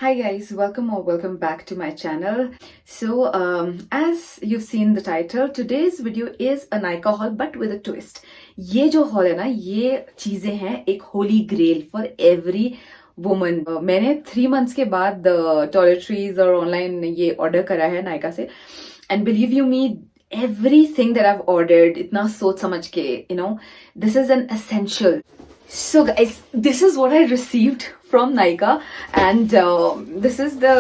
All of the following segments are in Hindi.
Hi guys, welcome or welcome back to my channel. So as you've seen the title, today's video is a Nykaa haul but with a twist. ये जो haul है ना, ये चीजें हैं एक holy grail for every woman. मैंने 3 months के बाद टॉयलेटरीज और ऑनलाइन ये ऑर्डर करा है नायका से, and believe you me, everything that I've ordered इतना सोच समझ के, this is an essential. So guys, this is what I received from Nykaa and this is the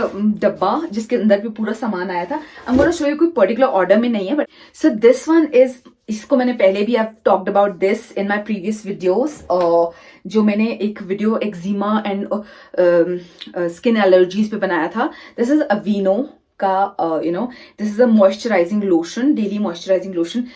डब्बा जिसके अंदर भी पूरा सामान आया था. I'm going to show you कोई particular order में नहीं है, but so this one is, इसको मैंने पहले भी I've talked about this in my previous videos. जो मैंने एक video eczema and skin allergies पे बनाया था. This is Aveeno का this is a moisturizing lotion, daily moisturizing lotion.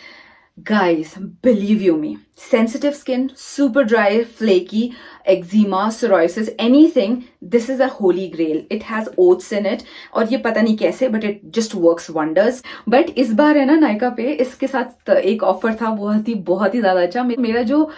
Guys, believe you me, sensitive skin, super dry, flaky, eczema, psoriasis, anything, this is a holy grail. It has oats in it और ये पता नहीं कैसे but it just works wonders. But इस बार है ना नायका पे इसके साथ एक ऑफर था बहुत ही ज़्यादा अच्छा. मेरा जो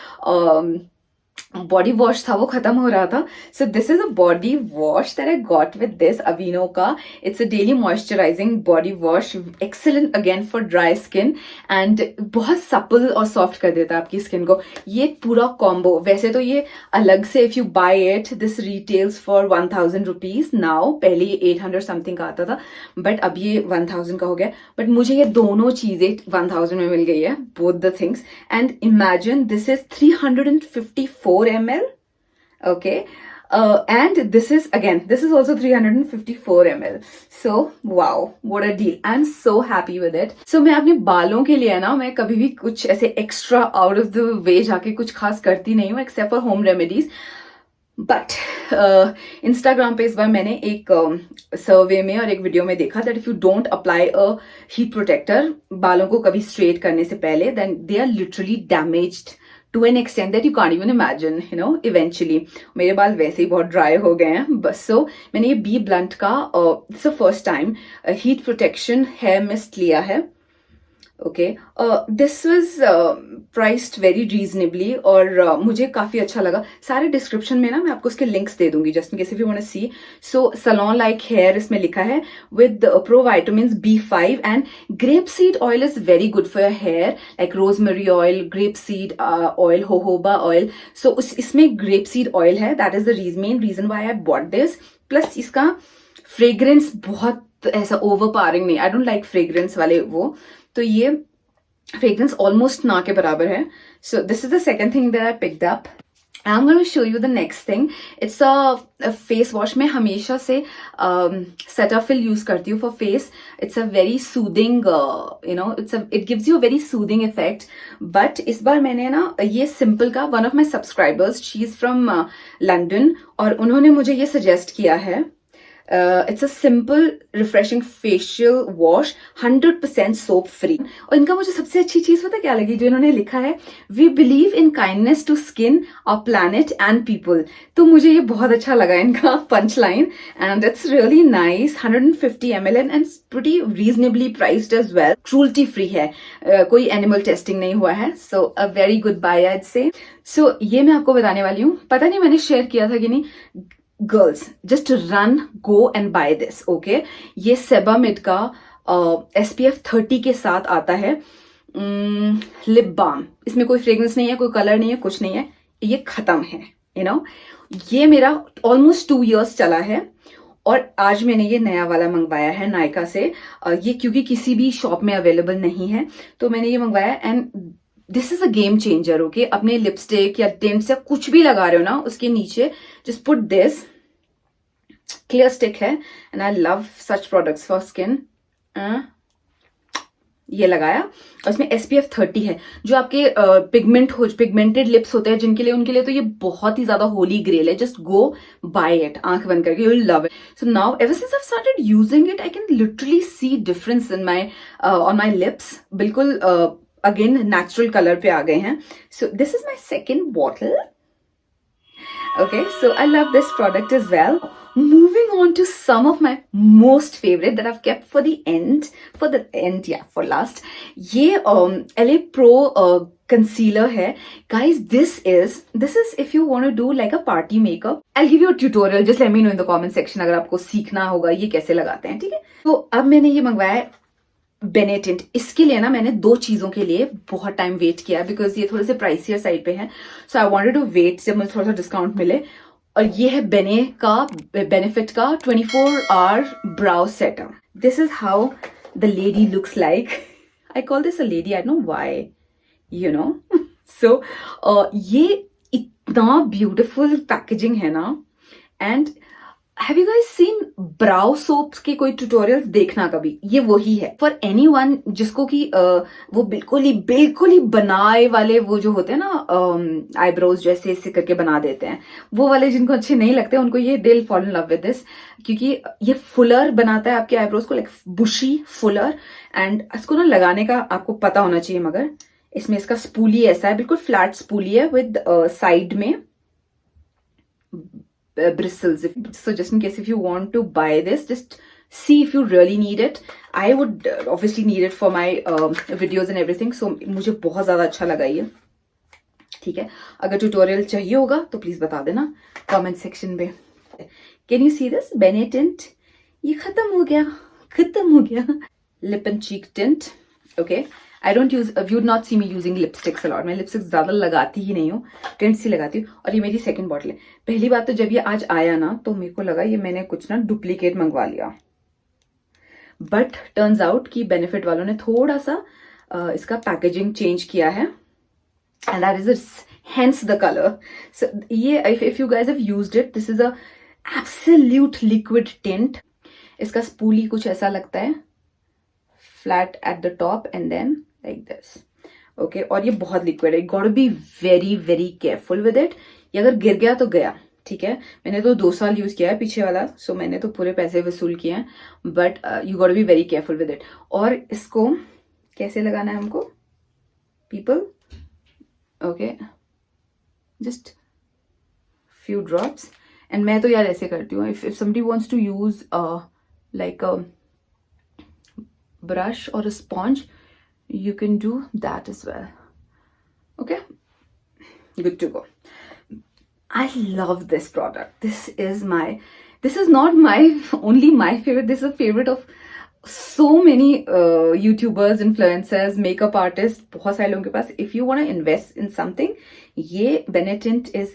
बॉडी वॉश था वो खत्म हो रहा था. So this is a body wash that I got with this Aveeno का. It's a daily moisturising body wash, excellent again for dry skin and बहुत सपल और सॉफ्ट कर देता है आपकी स्किन को. ये पूरा कॉम्बो, वैसे तो ये अलग से if you buy it this retails for 1000 rupees now. पहले ये 800 समथिंग का आता था बट अब ये 1000 का हो गया. बट मुझे ये दोनों चीजें 1000 में मिल गई है, both the things. And imagine this is 354 ml, okay, and this is also 354 ml. So wow, what a deal. I'm so happy with it. So मैं अपने बालों के लिए ना, मैं कभी भी कुछ ऐसे extra out of the way जाके कुछ खास करती नहीं हूँ except for home remedies. But Instagram पे इस बार मैंने एक सर्वे में और एक वीडियो में देखा that if you don't apply a heat protector बालों को कभी स्ट्रेट करने से पहले, then they are literally damaged to an extent that you can't even imagine, eventually. मेरे बाल वैसे ही बहुत ड्राई हो गए हैं बस. सो मैंने ये बी ब्लंट का it's the first time heat protection hair mist लिया है. Okay, this was priced very reasonably और मुझे काफ़ी अच्छा लगा. सारे डिस्क्रिप्शन में ना मैं आपको उसके लिंक्स दे दूंगी just in case if you want to see. So salon like hair इसमें लिखा है with pro vitamin B5 and grape seed oil is very good for your hair, like rosemary oil, grape seed oil, jojoba oil. So इसमें ग्रेप सीड ऑयल है, that is the main reason why I bought this. Plus इसका फ्रेग्रेंस बहुत ऐसा ओवर पावरिंग नहीं, आई डोंट लाइक फ्रेग्रेंस वाले वो, तो ये फ्रेग्रेंस ऑलमोस्ट ना के बराबर है. सो this is the second thing that I picked up. I'm going to show you the next thing. It's a face wash. मैं हमेशा से Cetaphil यूज करती हूँ for face. It's a very soothing, it gives you a very soothing effect. But इस बार मैंने ना ये सिंपल का, one of my subscribers, she is from London, और उन्होंने मुझे ये सजेस्ट किया है. It's a simple refreshing facial wash, 100% soap free. और इनका मुझे सबसे अच्छी चीज पता क्या लगी, जो इन्होंने लिखा है We believe in kindness to skin, our planet and people. तो मुझे ये बहुत अच्छा लगा इनका punch line and it's really nice. 150 ml and it's pretty reasonably priced as well. Cruelty free है, कोई animal testing नहीं हुआ है. So a very good buy I'd say. So ये मैं आपको बताने वाली हूँ, पता नहीं मैंने शेयर किया था कि नहीं. Girls just run go and buy this. Okay, ये सेबामिड का SPF 30 के साथ आता है लिप बाम. इसमें कोई फ्रेग्रेंस नहीं है, कोई कलर नहीं है, कुछ नहीं है, ये खत्म है. ये मेरा ऑलमोस्ट 2 years चला है और आज मैंने ये नया वाला मंगवाया है नायका से. ये क्योंकि किसी भी शॉप में अवेलेबल नहीं है तो मैंने ये मंगवाया and this is a game changer. Okay, अपने लिपस्टिक या टिंट्स या कुछ भी लगा रहे हो ना, उसके नीचे just put this. Clear stick है and I love such products for skin. ये लगाया और इसमें SPF 30 है. जो आपके पिगमेंटेड लिप्स होते हैं जिनके लिए, उनके लिए तो ये बहुत ही ज्यादा होली ग्रेल है. जस्ट गो बाय इट, आंख बंद करके, you will love it. So now ever since I have started using it I can literally see difference in my on my lips. बिल्कुल अगेन नेचुरल कलर पे आ गए हैं. सो this is my second bottle Okay, so I love this product as well. Moving on to some of my most favorite that I've kept for the end, for last. ये LA Pro concealer है. Guys, this is if you want to do like a party makeup. I'll give you a tutorial. Just let me know in the comment section अगर आपको सीखना होगा ये कैसे लगाते हैं, ठीक है? तो अब मैंने ये मंगवाया है बेनेटिंट. इसके लिए ना मैंने 2 चीजों के लिए बहुत टाइम वेट किया बिकॉज ये थोड़े से प्राइसियर साइड पे है. सो आई वांटेड टू वेट जब मुझे थोड़ा सा डिस्काउंट मिले. और ये है बेनिफिट का 24-hour brow setter. This is how the lady looks like. I call this a lady, I don't know why, you know. So ये इतना ब्यूटिफुल पैकेजिंग है ना. And have you guys seen brow soaps के कोई ट्यूटोरियल्स? देखना कभी, ये वही है फॉर एनीवन जिसको कि वो बिल्कुल ही बनाए वाले वो जो होते हैं ना आईब्रोज जैसे ऐसे करके बना देते हैं, वो वाले जिनको अच्छे नहीं लगते उनको ये they will fall in love with this. क्योंकि ये फुलर बनाता है आपके आईब्रोज को, लाइक बुशी फुलर. एंड इसको ना लगाने का आपको पता होना चाहिए. मगर इसमें इसका स्पूली ऐसा है, बिल्कुल फ्लैट स्पूली है विद साइड में bristles. So just in case if you want to buy this, just see if you really need it. I would obviously need it for my videos and everything. So मुझे बहुत ज़्यादा अच्छा लगा ये. ठीक है, अगर ट्यूटोरियल चाहिए होगा तो प्लीज़ बता देना कमेंट सेक्शन में. Can you see this Benetint? ये खत्म हो गया. Lip and cheek tint. Okay, I don't use, you would not see me using lipsticks a lot. मैं लिपस्टिक्स ज़्यादा लगाती ही नहीं हूँ, टिंट सी लगाती हूँ. और ये मेरी सेकंड बॉटल है. पहली बात तो जब ये आज आया ना तो मेरे को लगा ये मैंने कुछ ना डुप्लीकेट मंगवा लिया. बट टर्न्स आउट कि बेनिफिट वालों ने थोड़ा सा इसका पैकेजिंग चेंज किया है. And that is hence the colour. So ये if you guys have used it, this is a absolute liquid tint. इसका स्पूली कुछ ऐसा लगता है, flat at the top and then like this. Okay, और ये बहुत लिक्विड है. You got to be very very careful with it. ये अगर गिर गया तो गया. ठीक है, मैंने तो 2 साल यूज किया है पीछे वाला, सो मैंने तो पूरे पैसे वसूल किए हैं. But you got to be very careful with it. और इसको कैसे लगाना है हमको people? Okay, just few drops. And मैं तो यार ऐसे करती हूँ, if somebody wants to use like a brush or a sponge, you can do that as well. Okay, good to go. I love this product. This is not my only my favorite. This is a favorite of so many YouTubers, influencers, makeup artists. बहुत सारे लोगों के पास. If you want to invest in something, ये Benetint is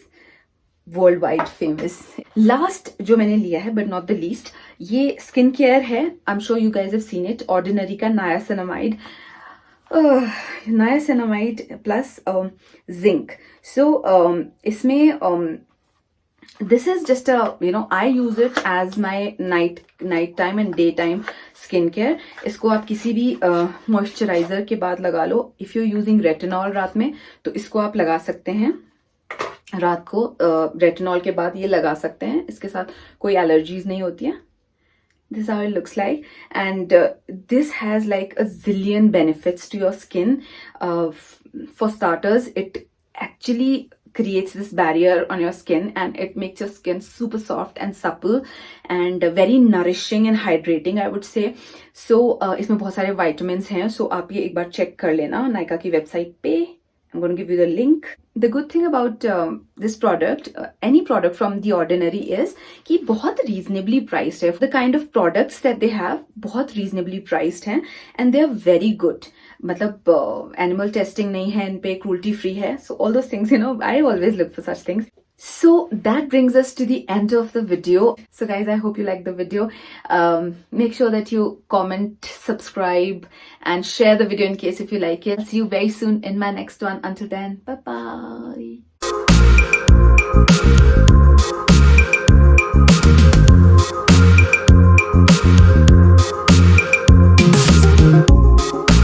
world wide famous. Last जो मैंने लिया है बट नॉट द लीस्ट, ये स्किन केयर है. I am sure you guys have seen it. Ordinary का नायासिनामाइड प्लस जिंक. सो इसमें this is just a, you know, I use it as my night time and day time skin care. इसको आप किसी भी मॉइस्चराइजर के बाद लगा लो. इफ यू यूजिंग रेटिनॉल रात में तो इसको आप लगा सकते हैं. रात को रेटिनॉल के बाद ये लगा सकते हैं. इसके साथ कोई एलर्जीज नहीं होती है. This is how it looks like, and this has like a zillion benefits to your skin. For starters, it actually creates this barrier on your skin and it makes your skin super soft and supple and very nourishing and hydrating, I would say. So इसमें बहुत सारे vitamins हैं. So आप ये एक बार check कर लेना नायका की वेबसाइट पे. I'm going to give you the link. The good thing about this product, any product from The Ordinary, is कि बहुत reasonably priced है. The kind of products that they have बहुत reasonably priced हैं and they are very good. मतलब animal testing नहीं है इन पे, cruelty free है. So all those things, you know, I always look for such things. So that brings us to the end of the video. So guys, I hope you liked the video. Make sure that you comment, subscribe and share the video in case if you like it. I'll see you very soon in my next one. Until then, bye bye.